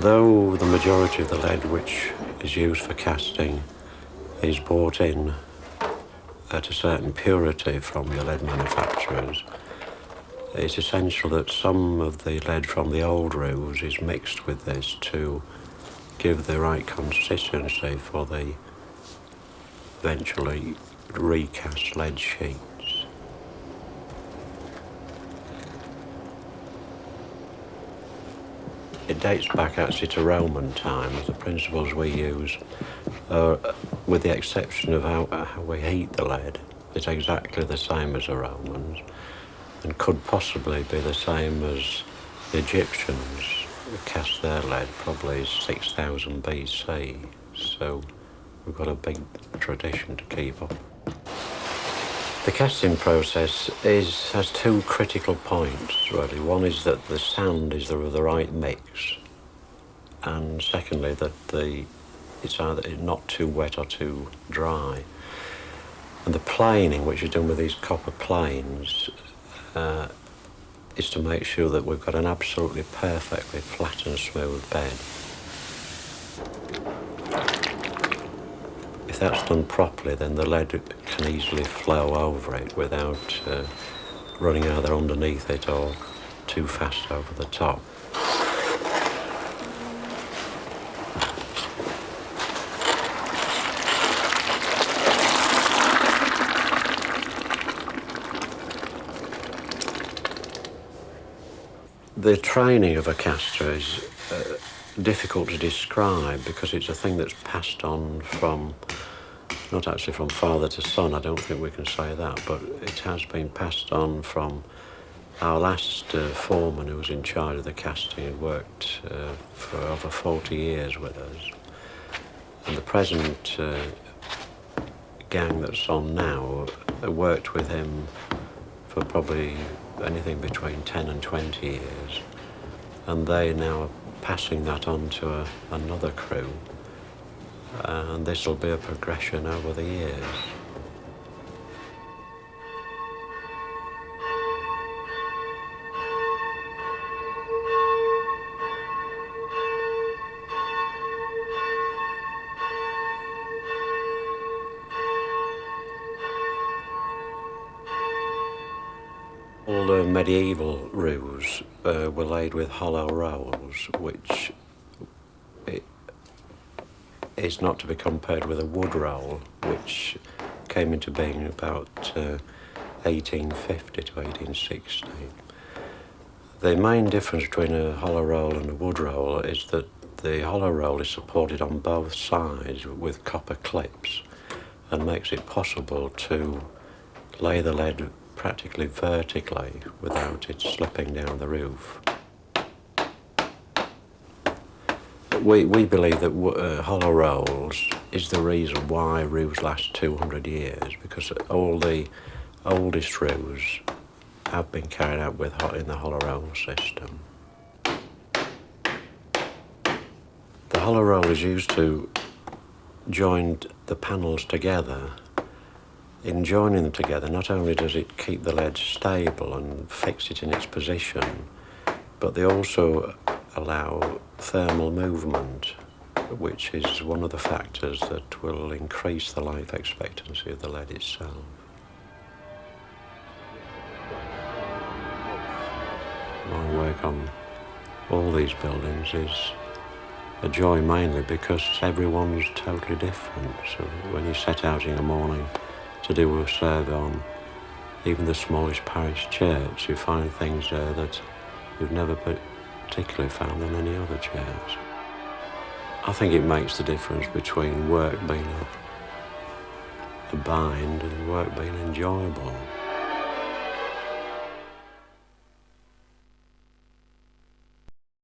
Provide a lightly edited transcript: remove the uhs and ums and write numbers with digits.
Although the majority of the lead which is used for casting is bought in at a certain purity from your lead manufacturers, it's essential that some of the lead from the old roofs is mixed with this to give the right consistency for the eventually recast lead sheets. It dates back actually to Roman times. The principles we use are, with the exception of how we heat the lead, is exactly the same as the Romans and could possibly be the same as the Egyptians cast their lead, probably 6000 BC. So we've got a big tradition to keep up. The casting process has two critical points, really. One is that the sand is the right mix, and secondly that it's either not too wet or too dry. And the planing, which is done with these copper planes, is to make sure that we've got an absolutely perfectly flat and smooth bed. If that's done properly, then the lead can easily flow over it without running either underneath it or too fast over the top. The training of a caster is difficult to describe because it's a thing that's passed on from, not actually from father to son, I don't think we can say that, but it has been passed on from our last foreman who was in charge of the casting and worked for over 40 years with us. And the present gang that's on now worked with him for probably anything between 10 and 20 years. And they now are passing that on to another crew. And this will be a progression over the years. All the medieval roofs were laid with hollow rolls, which is not to be compared with a wood roll, which came into being about 1850 to 1860. The main difference between a hollow roll and a wood roll is that the hollow roll is supported on both sides with copper clips and makes it possible to lay the lead practically vertically without it slipping down the roof. We believe that hollow rolls is the reason why roofs last 200 years, because all the oldest roofs have been carried out in the hollow roll system. The hollow roll is used to join the panels together. In joining them together, not only does it keep the lead stable and fix it in its position, but they also allow thermal movement, which is one of the factors that will increase the life expectancy of the lead itself. My work on all these buildings is a joy mainly because everyone's totally different. So when you set out in the morning to do a survey on even the smallest parish church, you find things there that you've never particularly found in any other church. I think it makes the difference between work being a bind and work being enjoyable.